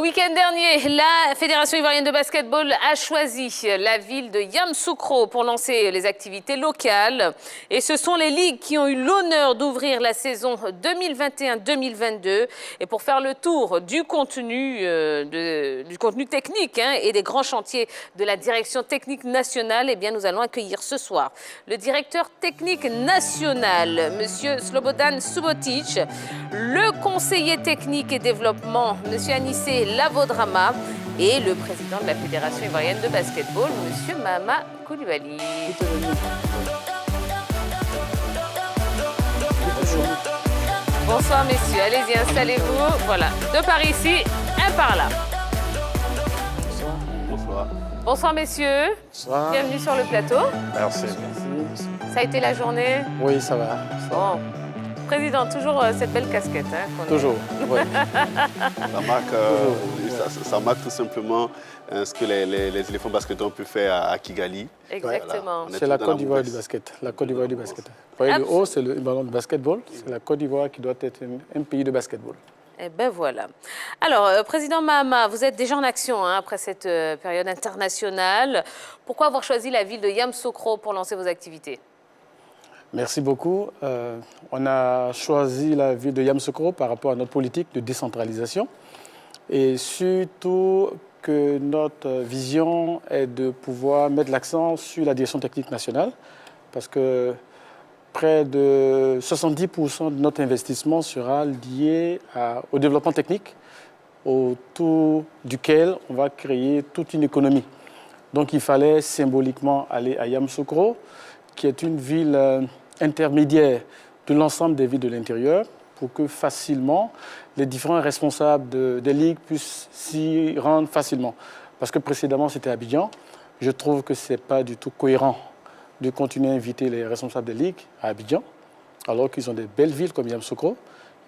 week-end dernier, la Fédération ivoirienne de basketball a choisi la ville de Yamoussoukro pour lancer les activités locales. Et ce sont les ligues qui ont eu l'honneur d'ouvrir la saison 2021-2022. Et pour faire le tour du contenu, technique et des grands chantiers de la direction technique nationale, eh bien, nous allons accueillir ce soir le directeur technique national, M. Slobodan Subotic, le conseiller technique et développement, M. Anissé Lavodrama, et le président de la Fédération ivoirienne de basketball, M. Mahama Koulibaly. Bonsoir messieurs, allez-y, installez-vous. Voilà, deux par ici, un par là. Bonsoir. Bonsoir messieurs. Bonsoir. Bienvenue sur le plateau. Merci. Ça a été la journée? Oui, ça va. Bon. Président, toujours cette belle casquette. Toujours, oui. Ça marque tout simplement ce que les éléphants basketteurs ont pu faire à Kigali. Exactement. Voilà. C'est la Côte d'Ivoire du basket. La Côte d'Ivoire du basket. Vous voyez, le haut, c'est le ballon de basketball. C'est la Côte d'Ivoire qui doit être un pays de basketball. Eh bien voilà. Alors, Président Mahama, vous êtes déjà en action après cette période internationale. Pourquoi avoir choisi la ville de Yamoussoukro pour lancer vos activités? Merci beaucoup. On a choisi la ville de Yamoussoukro par rapport à notre politique de décentralisation et surtout que notre vision est de pouvoir mettre l'accent sur la direction technique nationale parce que près de 70% de notre investissement sera lié au développement technique autour duquel on va créer toute une économie. Donc il fallait symboliquement aller à Yamoussoukro, qui est une ville intermédiaire de l'ensemble des villes de l'intérieur pour que facilement les différents responsables des ligues puissent s'y rendre facilement. Parce que précédemment, c'était Abidjan. Je trouve que ce n'est pas du tout cohérent de continuer à inviter les responsables des ligues à Abidjan, alors qu'ils ont des belles villes comme Yamoussoukro.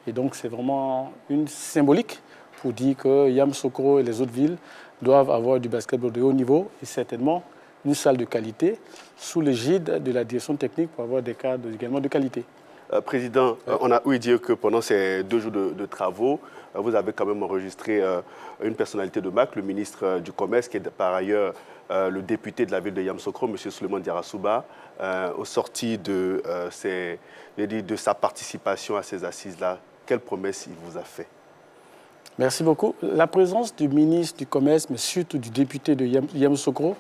Et donc, c'est vraiment une symbolique pour dire que Yamoussoukro et les autres villes doivent avoir du basketball de haut niveau et certainement une salle de qualité sous l'égide de la direction technique pour avoir des cadres également de qualité. Président, on a ouï dire que pendant ces 2 jours de travaux, vous avez quand même enregistré une personnalité de marque, le ministre du Commerce, qui est par ailleurs le député de la ville de Yamoussoukro, M. Souleymane Diarra-Souba, au sorti de sa participation à ces assises-là. Quelle promesse il vous a fait? Merci beaucoup. La présence du ministre du Commerce, mais surtout du député de Yamoussoukro,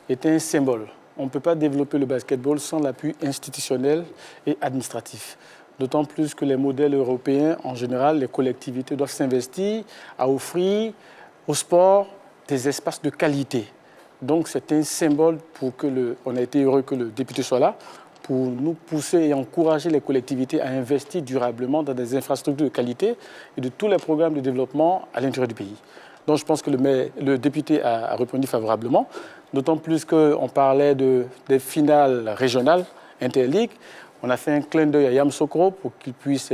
est un symbole. On ne peut pas développer le basketball sans l'appui institutionnel et administratif. D'autant plus que les modèles européens, en général, les collectivités doivent s'investir à offrir au sport des espaces de qualité. Donc c'est un symbole pour que on a été heureux que le député soit là, pour nous pousser et encourager les collectivités à investir durablement dans des infrastructures de qualité et de tous les programmes de développement à l'intérieur du pays. Donc je pense que le député a répondu favorablement, d'autant plus qu'on parlait des finales régionales interligues. On a fait un clin d'œil à Yamoussoukro pour qu'il puisse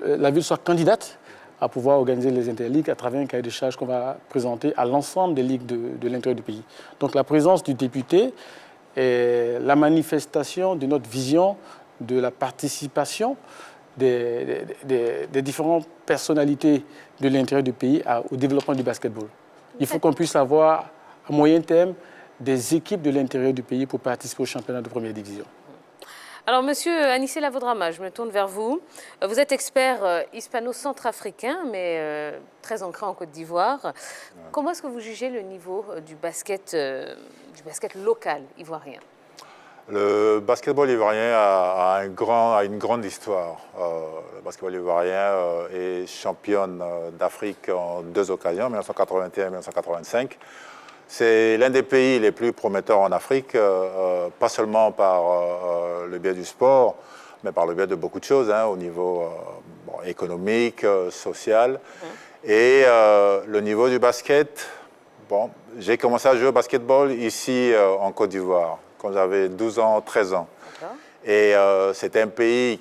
la ville soit candidate à pouvoir organiser les interligues à travers un cahier de charges qu'on va présenter à l'ensemble des ligues de l'intérieur du pays. Donc la présence du député est la manifestation de notre vision de la participation des différentes personnalités de l'intérieur du pays au développement du basketball. Il faut qu'on puisse avoir, à moyen terme, des équipes de l'intérieur du pays pour participer au championnat de première division. Alors, Monsieur Anissé Lavodrama, je me tourne vers vous. Vous êtes expert hispano-centrafricain, mais très ancré en Côte d'Ivoire. Comment est-ce que vous jugez le niveau du basket local ivoirien? Le basketball ivoirien a une grande histoire. Le basketball ivoirien est championne d'Afrique en 2 occasions, 1981 et 1985. C'est l'un des pays les plus prometteurs en Afrique, pas seulement par le biais du sport, mais par le biais de beaucoup de choses, au niveau économique, social. Et le niveau du basket, j'ai commencé à jouer au basketball ici en Côte d'Ivoire, quand j'avais 12 ans, 13 ans. Et c'est un pays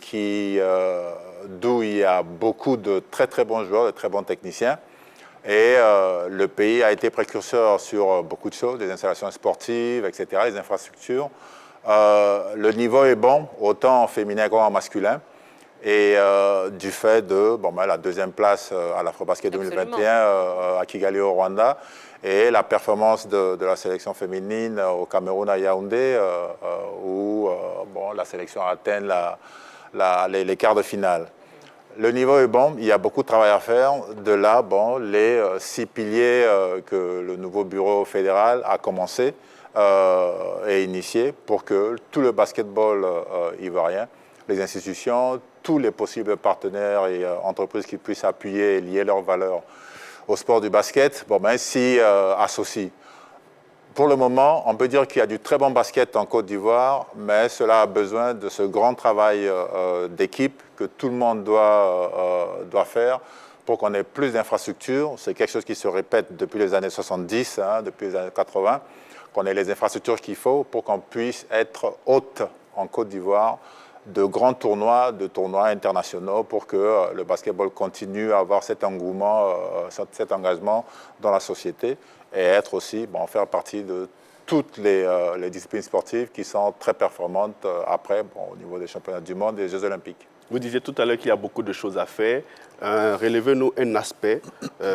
d'où il y a beaucoup de très très bons joueurs, de très bons techniciens. Et le pays a été précurseur sur beaucoup de choses, des installations sportives, etc., les infrastructures. Le niveau est bon, autant en féminin qu'en masculin. Et du fait de la deuxième place à l'Afrobasket 2021 à Kigali au Rwanda et la performance de la sélection féminine au Cameroun à Yaoundé où la sélection a atteint les quarts de finale. Le niveau est bon, il y a beaucoup de travail à faire. De là, les 6 piliers que le nouveau bureau fédéral a commencé et initié pour que tout le basketball ivoirien, les institutions, tous les possibles partenaires et entreprises qui puissent appuyer et lier leurs valeurs au sport du basket, s'y associent. Pour le moment, on peut dire qu'il y a du très bon basket en Côte d'Ivoire, mais cela a besoin de ce grand travail d'équipe que tout le monde doit faire pour qu'on ait plus d'infrastructures. C'est quelque chose qui se répète depuis les années 70, depuis les années 80, qu'on ait les infrastructures qu'il faut pour qu'on puisse être hôte en Côte d'Ivoire de grands tournois, de tournois internationaux pour que le basketball continue à avoir cet engouement, cet engagement dans la société et être aussi, faire partie de toutes les disciplines sportives qui sont très performantes après au niveau des championnats du monde et des Jeux olympiques. Vous disiez tout à l'heure qu'il y a beaucoup de choses à faire. Relevez-nous un aspect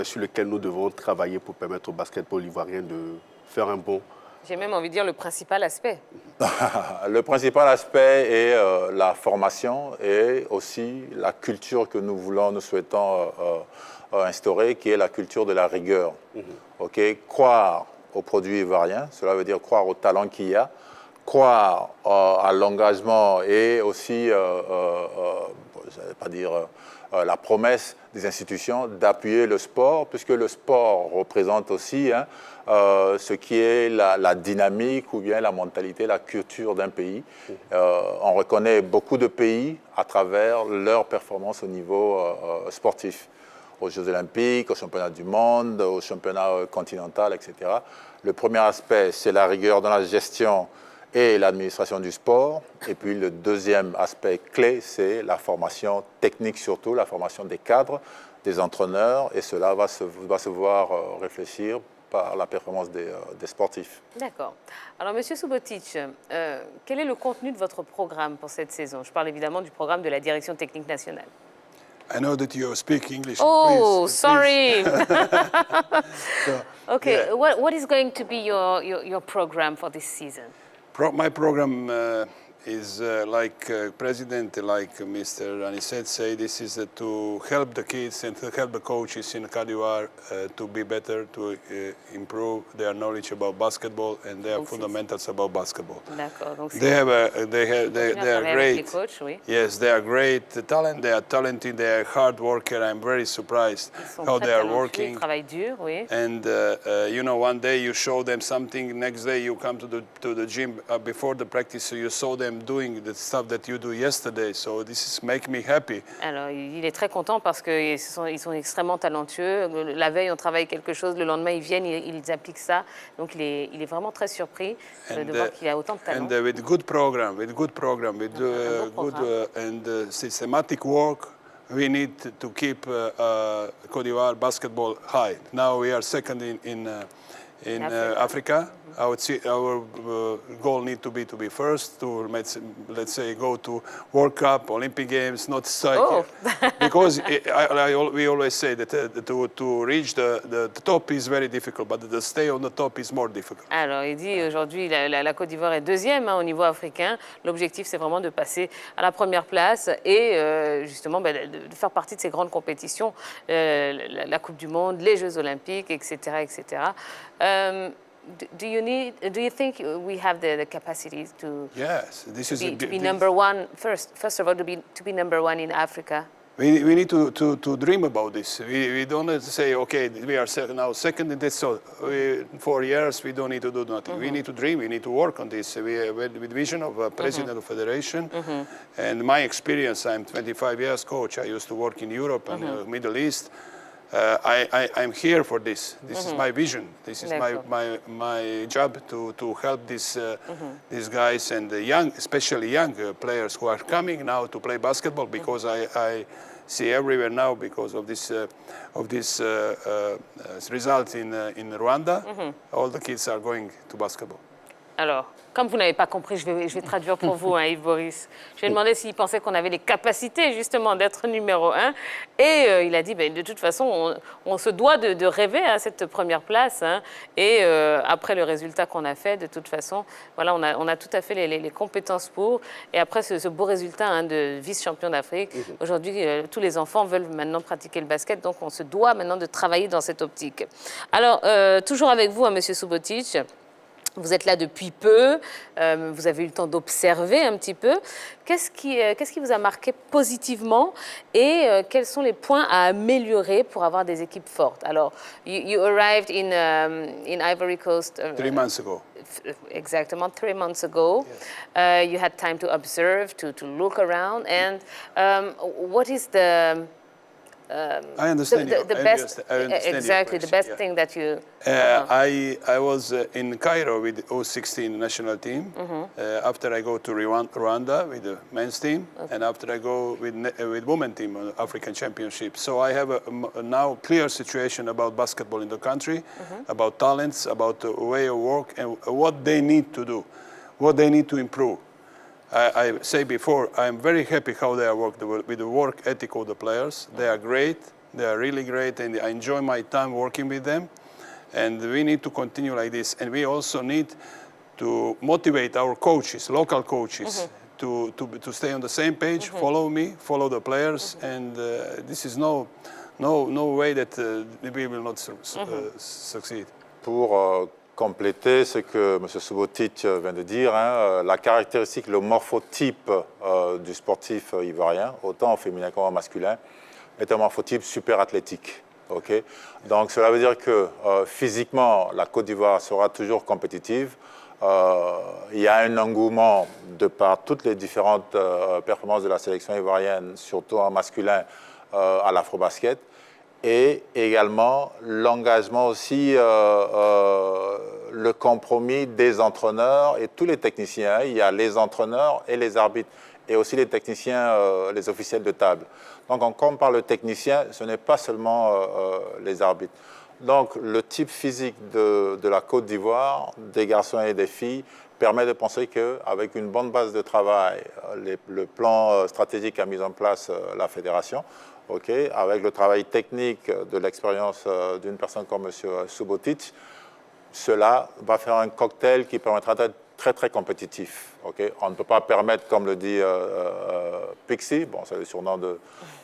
sur lequel nous devons travailler pour permettre au basketball ivoirien de faire un bon. J'ai même envie de dire le principal aspect. Le principal aspect est la formation et aussi la culture que nous souhaitons instaurer, qui est la culture de la rigueur. Croire aux produits ivoiriens, cela veut dire croire au talent qu'il y a, croire à l'engagement et aussi, je ne vais pas dire la promesse des institutions d'appuyer le sport, puisque le sport représente aussi ce qui est la dynamique ou bien la mentalité, la culture d'un pays. On reconnaît beaucoup de pays à travers leur performance au niveau sportif, aux Jeux olympiques, aux championnats du monde, aux championnats continentaux, etc. Le premier aspect, c'est la rigueur dans la gestion et l'administration du sport. Et puis le deuxième aspect clé, c'est la formation technique surtout, la formation des cadres, des entraîneurs, et cela va se voir réfléchir par la performance des sportifs. D'accord. Alors, Monsieur Subotic, quel est le contenu de votre programme pour cette saison? Je parle évidemment du programme de la Direction technique nationale. I know that you speak English. Oh, please, sorry. So, Okay, yeah. what is going to be your program for this season? My program is like President, like Mr. Anisset say, this is to help the kids and to help the coaches in Côte d'Ivoire to be better, to improve their knowledge about basketball and their fundamentals about basketball. D'accord. Donc They are great. Coach, oui. Yes, they are great talent. They are talented. They are hard worker. I'm very surprised how they are working. Ils travaillent dur, oui. And you know, one day you show them something, next day you come to the gym before the practice, so you saw them doing the stuff that you do yesterday. So this is make me happy. Alors, il est très content parce qu'ils sont extrêmement talentueux. La veille, on travaille quelque chose, le lendemain, ils viennent, ils appliquent ça. Donc, il est vraiment très surpris de voir qu'il a autant de talent. And with good program, with good good and systematic work, we need to keep Côte d'Ivoire basketball high. Now we are second in Africa. Our goal need to be first to let's say go to World Cup, Olympic Games, not cycle. Because we always say that to reach the top is very difficult, but to stay on the top is more difficult. Alors, il dit aujourd'hui la Côte d'Ivoire est deuxième au niveau africain. L'objectif, c'est vraiment de passer à la première place et justement de faire partie de ces grandes compétitions, la Coupe du Monde, les Jeux Olympiques, etc., etc. Do you think we have the capacities to be number one first of all to be number one in Africa? We need to dream about this. We don't say, okay, we are now second in this, so 4 years we don't need to do nothing. We need to dream, we need to work on this. We with vision of a president of federation, and my experience, I'm 25 years coach. I used to work in Europe and Middle East. I'm here for this. This is my vision. This is my job to help these guys and the young, especially young players who are coming now to play basketball, because I see everywhere now because of this result in Rwanda, all the kids are going to basketball. Alors, comme vous n'avez pas compris, je vais traduire pour vous, Yves Boris. Je lui ai demandé s'il pensait qu'on avait les capacités, justement, d'être numéro 1. Et il a dit, de toute façon, on se doit de rêver à cette première place. Hein. Et après le résultat qu'on a fait, de toute façon, voilà, on a tout à fait les compétences pour. Et après ce beau résultat de vice-champion d'Afrique, aujourd'hui, tous les enfants veulent maintenant pratiquer le basket. Donc, on se doit maintenant de travailler dans cette optique. Alors, toujours avec vous, Monsieur Subotic. Vous êtes là depuis peu, vous avez eu le temps d'observer un petit peu. Qu'est-ce qui vous a marqué positivement et quels sont les points à améliorer pour avoir des équipes fortes? Alors, you arrived in Ivory Coast 3 months ago. Exactement, 3 months ago. Yes. You had time to observe, to look around. And what is I understand the best, I understand exactly, the best thing that you... I was in Cairo with the U16 national team. After I go to Rwanda with the men's team, and after I go with women team on the African Championship. So I have a now clear situation about basketball in the country, about talents, about the way of work, and what they need to do, what they need to improve. I say before, I'm very happy how they are working with the work ethic of the players. They are great. They are really great, and I enjoy my time working with them. And we need to continue like this. And we also need to motivate our coaches, local coaches, to stay on the same page, follow me, follow the players. And this is no way that we will not succeed. Pour compléter ce que M. Subotic vient de dire, la caractéristique, le morphotype du sportif ivoirien, autant au féminin qu'au masculin, est un morphotype super athlétique. Okay? Donc cela veut dire que physiquement, la Côte d'Ivoire sera toujours compétitive. Il y a un engouement de par toutes les différentes performances de la sélection ivoirienne, surtout en masculin, à l'afro-basket. Et également l'engagement aussi, le compromis des entraîneurs et tous les techniciens. Il y a les entraîneurs et les arbitres, et aussi les techniciens, les officiels de table. Donc quand on parle de technicien, ce n'est pas seulement les arbitres. Donc le type physique de la Côte d'Ivoire, des garçons et des filles, permet de penser qu'avec une bonne base de travail, le plan stratégique qu'a mis en place la fédération, okay, avec le travail technique de l'expérience d'une personne comme M. Subotic, cela va faire un cocktail qui permettra d'être très très compétitif. Okay? On ne peut pas permettre, comme le dit Pixie, bon, c'est le surnom de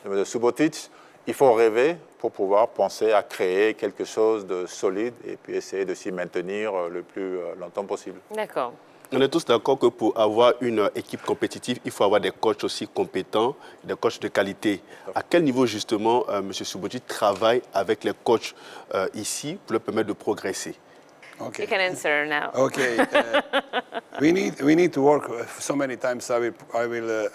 M. Subotic, il faut rêver pour pouvoir penser à créer quelque chose de solide et puis essayer de s'y maintenir le plus longtemps possible. D'accord. On est tous d'accord que pour avoir une équipe compétitive, il faut avoir des coachs aussi compétents, des coachs de qualité. À quel niveau, justement, M. Subotic travaille avec les coachs ici pour leur permettre de progresser? Okay. You can answer now. Okay. We need to work so many times. I will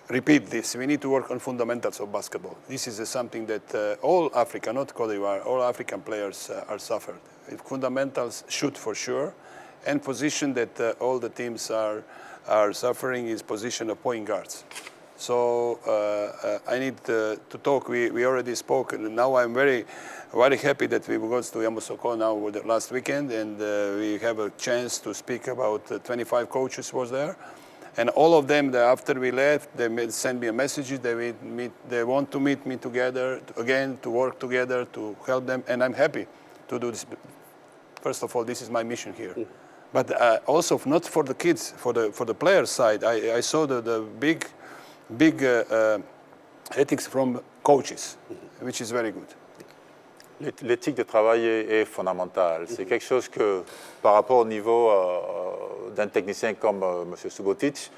repeat this. We need to work on fundamentals of basketball. This is something that all Africa, not Cote d'Ivoire, all African players are suffered. Fundamentals shoot for sure. And position that all the teams are suffering is position of point guards. So I need to talk. We already spoke, and now I'm very happy that we go to Yamoussoukro now with the last weekend, and we have a chance to speak about 25 coaches was there, and all of them. After we left, they send me a message. They want to meet me together again, to work together, to help them, and I'm happy to do this. First of all, this is my mission here. But also not for the kids, for the players' side. I saw the big ethics from coaches, which is very good. L'éthique de travail est fondamentale. C'est quelque chose que, par rapport au niveau d'un technicien comme M. Subotic,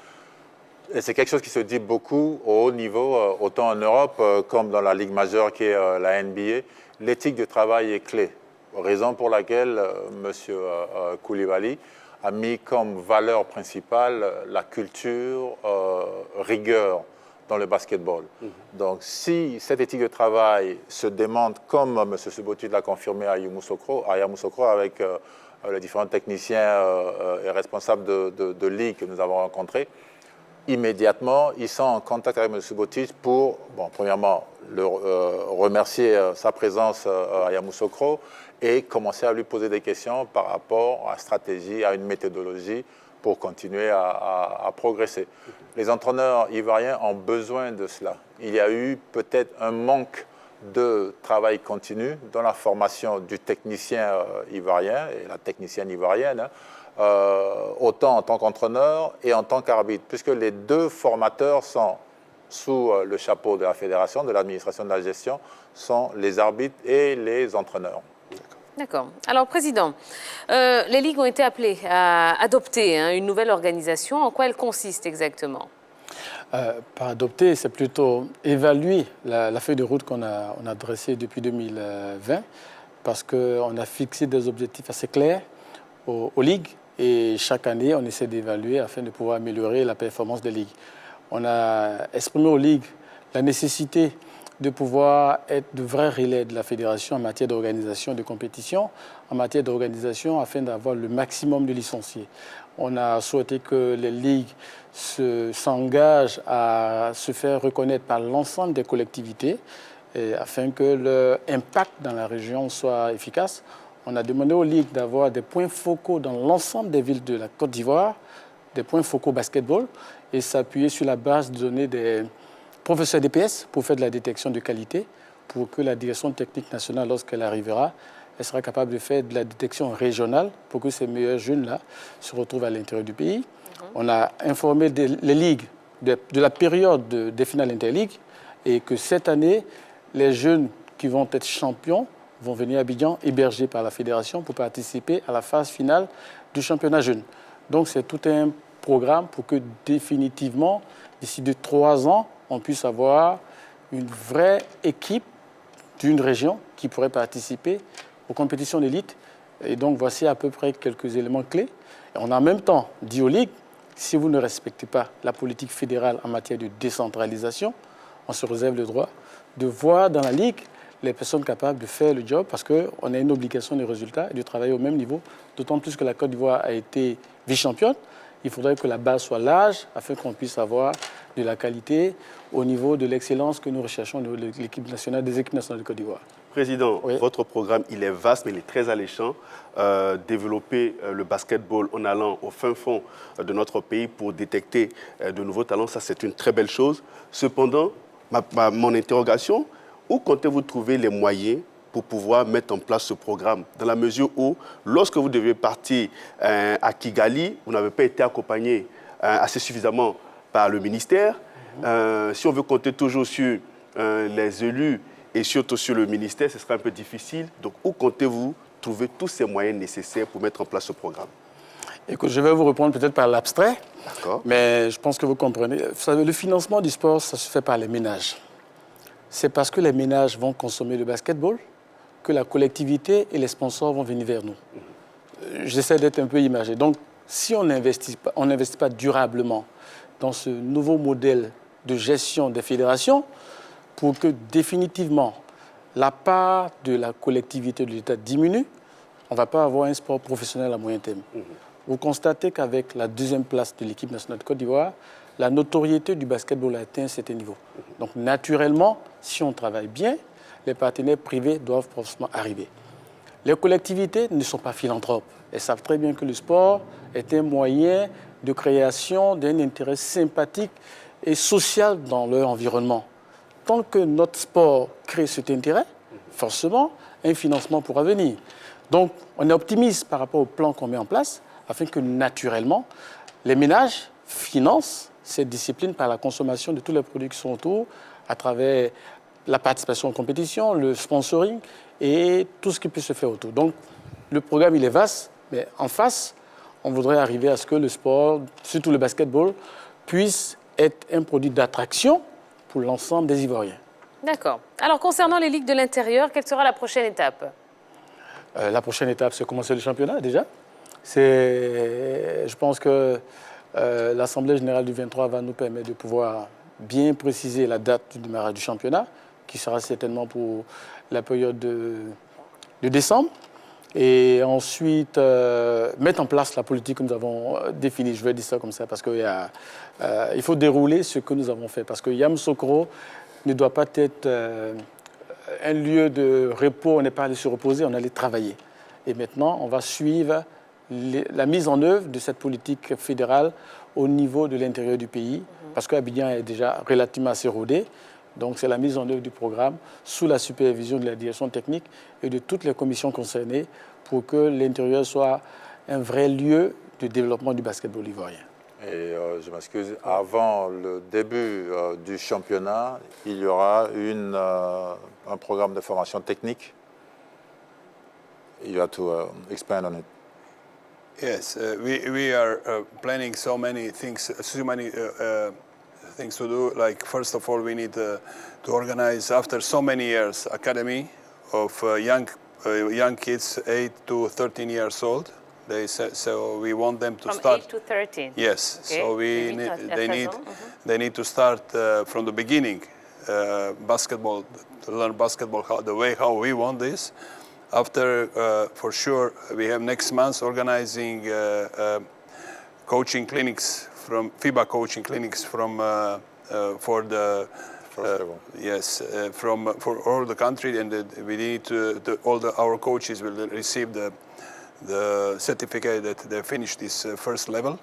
c'est quelque chose qui se dit beaucoup au haut niveau, autant en Europe comme dans la ligue majeure qui est la NBA. L'éthique de travail est clé. Raison pour laquelle M. Koulibaly a mis comme valeur principale la culture, rigueur dans le basketball. Donc si cette éthique de travail se demande, comme M. Subotic l'a confirmé à Yamoussoukro avec les différents techniciens et responsables de ligue que nous avons rencontrés, immédiatement, ils sont en contact avec M. Subotic pour, bon, premièrement, remercier sa présence à Yamoussoukro et commencer à lui poser des questions par rapport à la stratégie, à une méthodologie pour continuer à progresser. Les entraîneurs ivoiriens ont besoin de cela. Il y a eu peut-être un manque de travail continu dans la formation du technicien ivoirien et la technicienne ivoirienne, hein, autant en tant qu'entraîneur et en tant qu'arbitre, puisque les deux formateurs sont sous le chapeau de la fédération, de l'administration de la gestion, sont les arbitres et les entraîneurs. D'accord. Alors, Président, les ligues ont été appelées à adopter une nouvelle organisation. En quoi elle consiste exactement? Pas adopter, c'est plutôt évaluer la feuille de route qu'on a dressée depuis 2020, parce qu'on a fixé des objectifs assez clairs aux ligues et chaque année, on essaie d'évaluer afin de pouvoir améliorer la performance des ligues. On a exprimé aux ligues la nécessité de pouvoir être de vrais relais de la fédération en matière d'organisation de compétition, en matière d'organisation afin d'avoir le maximum de licenciés. On a souhaité que les ligues s'engagent à se faire reconnaître par l'ensemble des collectivités afin que leur impact dans la région soit efficace. On a demandé aux ligues d'avoir des points focaux dans l'ensemble des villes de la Côte d'Ivoire, des points focaux basketball, et s'appuyer sur la base de données des professeurs DPS pour faire de la détection de qualité, pour que la direction technique nationale, lorsqu'elle arrivera, elle sera capable de faire de la détection régionale pour que ces meilleurs jeunes-là se retrouvent à l'intérieur du pays. On a informé les ligues de la période des finales interligues et que cette année, les jeunes qui vont être champions vont venir à Abidjan, hébergés par la fédération pour participer à la phase finale du championnat jeune. Donc c'est tout un programme pour que définitivement, d'ici 3 ans, on puisse avoir une vraie équipe d'une région qui pourrait participer aux compétitions d'élite. Et donc, voici à peu près quelques éléments clés. Et on a en même temps dit aux ligues, si vous ne respectez pas la politique fédérale en matière de décentralisation, on se réserve le droit de voir dans la ligue les personnes capables de faire le job parce qu'on a une obligation de résultat et de travailler au même niveau, d'autant plus que la Côte d'Ivoire a été vice-championne. Il faudrait que la base soit large afin qu'on puisse avoir de la qualité au niveau de l'excellence que nous recherchons de l'équipe nationale, des équipes nationales de Côte d'Ivoire. Président, Oui. votre programme, il est vaste, mais il est très alléchant. Développer le basketball en allant au fin fond de notre pays pour détecter de nouveaux talents, ça c'est une très belle chose. Cependant, mon interrogation, où comptez-vous trouver les moyens pour pouvoir mettre en place ce programme, dans la mesure où, lorsque vous deviez partir à Kigali, vous n'avez pas été accompagné assez suffisamment par le ministère. Si on veut compter toujours sur les élus et surtout sur le ministère, ce sera un peu difficile. Donc, où comptez-vous trouver tous ces moyens nécessaires pour mettre en place ce programme? Écoute, je vais vous répondre peut-être par l'abstrait, mais je pense que vous comprenez. Vous savez, le financement du sport, ça se fait par les ménages. C'est parce que les ménages vont consommer le basketball que la collectivité et les sponsors vont venir vers nous. J'essaie d'être un peu imagé. Donc, si on n'investit pas durablement dans ce nouveau modèle de gestion des fédérations, pour que définitivement la part de la collectivité de l'État diminue, on ne va pas avoir un sport professionnel à moyen terme. Vous constatez qu'avec la 2e place de l'équipe nationale de Côte d'Ivoire, la notoriété du basketball a atteint un certain niveau. Donc naturellement, si on travaille bien, les partenaires privés doivent forcément arriver. Les collectivités ne sont pas philanthropes. Elles savent très bien que le sport est un moyen de création d'un intérêt sympathique et social dans leur environnement. Tant que notre sport crée cet intérêt, forcément, un financement pourra venir. Donc, on est optimiste par rapport au plan qu'on met en place, afin que, naturellement, les ménages financent cette discipline par la consommation de tous les produits qui sont autour, à travers la participation en compétition, le sponsoring et tout ce qui peut se faire autour. Donc, le programme, il est vaste, mais en face, on voudrait arriver à ce que le sport, surtout le basketball, puisse être un produit d'attraction pour l'ensemble des Ivoiriens. D'accord. Alors, concernant les ligues de l'intérieur, quelle sera la prochaine étape? La prochaine étape, c'est commencer le championnat, déjà. Je pense que l'Assemblée générale du 23 va nous permettre de pouvoir bien préciser la date du démarrage du championnat, qui sera certainement pour la période de décembre. Et ensuite, mettre en place la politique que nous avons définie. Je vais dire ça comme ça parce qu'il faut dérouler ce que nous avons fait. Parce que Yamoussoukro ne doit pas être un lieu de repos. On n'est pas allé se reposer, on est allé travailler. Et maintenant, on va suivre la mise en œuvre de cette politique fédérale au niveau de l'intérieur du pays. Parce qu'Abidjan est déjà relativement assez rodé. Donc, c'est la mise en œuvre du programme sous la supervision de la direction technique et de toutes les commissions concernées pour que l'intérieur soit un vrai lieu de développement du basketball ivoirien. Et je m'excuse, avant le début du championnat, il y aura un programme de formation technique. You have to expand on it. Yes, we are planning so many things to do. Like, first of all, we need to organize, after so many years, academy of young kids, 8 to 13 years old. So we want them to start. From 8 to 13. Yes. Okay. So they need to start from the beginning, basketball, to learn basketball the way how we want this. After, for sure, we have next month organizing coaching clinics from FIBA coaching clinics from for the for all the country, and we need our coaches will receive the certificate that they finished this first level.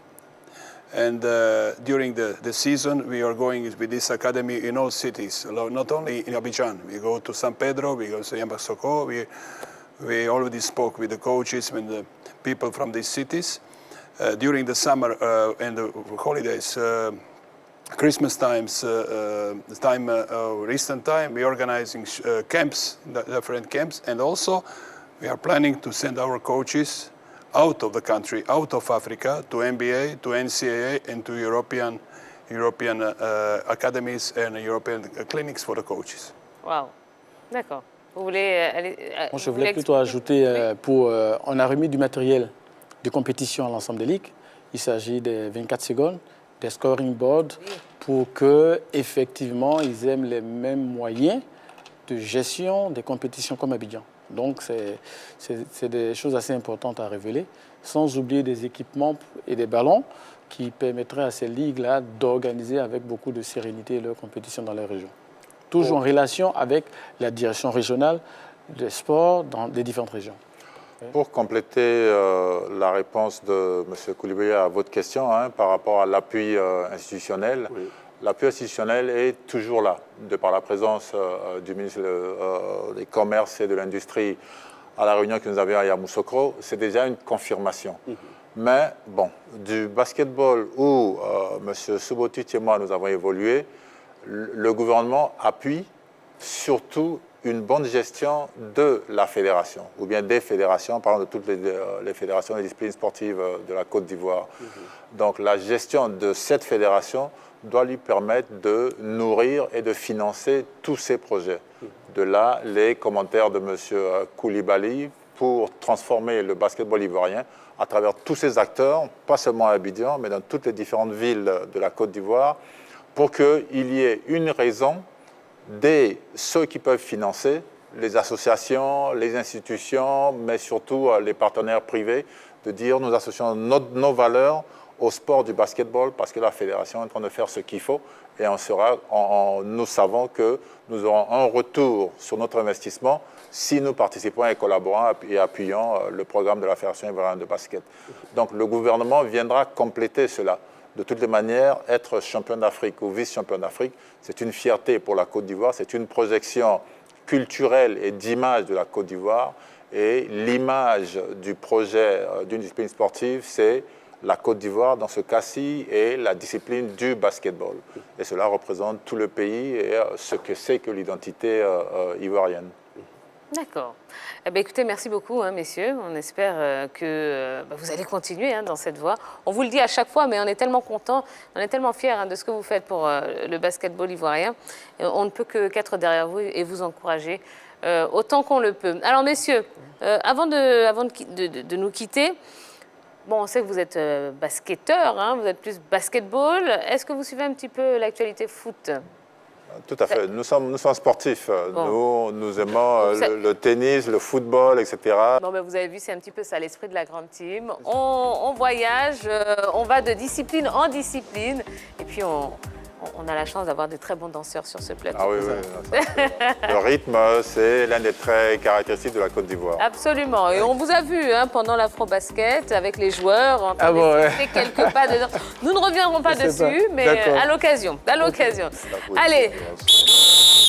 And during the season, we are going with this academy in all cities, not only in Abidjan. We go to San Pedro, we go to Yamoussoukro. We already spoke with the coaches and the people from these cities. During the summer and the holidays, Christmas times, recent time, we are organizing camps, different camps, and also we are planning to send our coaches out of the country, out of Africa, to NBA, to NCAA, and to European academies and European clinics for the coaches. Wow, d'accord. Vous voulez aller... Moi, je voulais plutôt ajouter, on a remis du matériel de compétition à l'ensemble des ligues. Il s'agit des 24 secondes, des scoring boards, pour qu'effectivement, ils aient les mêmes moyens de gestion des compétitions comme Abidjan. Donc, c'est des choses assez importantes à révéler, sans oublier des équipements et des ballons qui permettraient à ces ligues-là d'organiser avec beaucoup de sérénité leurs compétitions dans les régions. Toujours en relation avec la direction régionale des sports dans les différentes régions. Pour compléter la réponse de M. Koulibaly à votre question par rapport à l'appui institutionnel, l'appui institutionnel est toujours là, de par la présence du ministre des Commerces et de l'Industrie à la réunion que nous avions à Yamoussoukro. C'est déjà une confirmation. Mais bon, du basketball où M. Subotic et moi nous avons évolué, le gouvernement appuie surtout une bonne gestion de la fédération, ou bien des fédérations, par exemple de toutes les fédérations des disciplines sportives de la Côte d'Ivoire. Donc la gestion de cette fédération doit lui permettre de nourrir et de financer tous ces projets. De là, les commentaires de M. Koulibaly pour transformer le basketball ivoirien à travers tous ces acteurs, pas seulement à Abidjan, mais dans toutes les différentes villes de la Côte d'Ivoire, pour qu'il y ait une raison ceux qui peuvent financer, les associations, les institutions, mais surtout les partenaires privés, de dire nous associons nos valeurs au sport du basketball parce que la fédération est en train de faire ce qu'il faut et nous savons que nous aurons un retour sur notre investissement si nous participons et collaborons et appuyons le programme de la Fédération ivoirienne de basket. Donc le gouvernement viendra compléter cela. De toutes les manières, être champion d'Afrique ou vice-champion d'Afrique, c'est une fierté pour la Côte d'Ivoire, c'est une projection culturelle et d'image de la Côte d'Ivoire. Et l'image du projet d'une discipline sportive, c'est la Côte d'Ivoire, dans ce cas-ci, et la discipline du basketball. Et cela représente tout le pays et ce que c'est que l'identité ivoirienne. D'accord. Eh bien, écoutez, merci beaucoup, messieurs. On espère que vous allez continuer dans cette voie. On vous le dit à chaque fois, mais on est tellement contents, on est tellement fiers de ce que vous faites pour le basketball ivoirien. On ne peut qu'être derrière vous et vous encourager autant qu'on le peut. Alors, messieurs, avant de nous quitter, bon, on sait que vous êtes basketteur, vous êtes plus basketball. Est-ce que vous suivez un petit peu l'actualité foot ? Tout à fait. Nous sommes sportifs. Bon. Nous aimons le tennis, le football, etc. Bon, ben, vous avez vu, c'est un petit peu ça l'esprit de la grande team. On voyage, on va de discipline en discipline. Et puis, on a la chance d'avoir de très bons danseurs sur ce plateau. Ah oui, oui. Le rythme, c'est l'un des traits caractéristiques de la Côte d'Ivoire. Absolument. Et on vous a vu pendant l'Afro-Basket avec les joueurs en train Ah bon, d'exécuter quelques pas de danse. Nous ne reviendrons pas C'est ça. dessus, mais D'accord. à l'occasion. À l'occasion. Okay. Allez.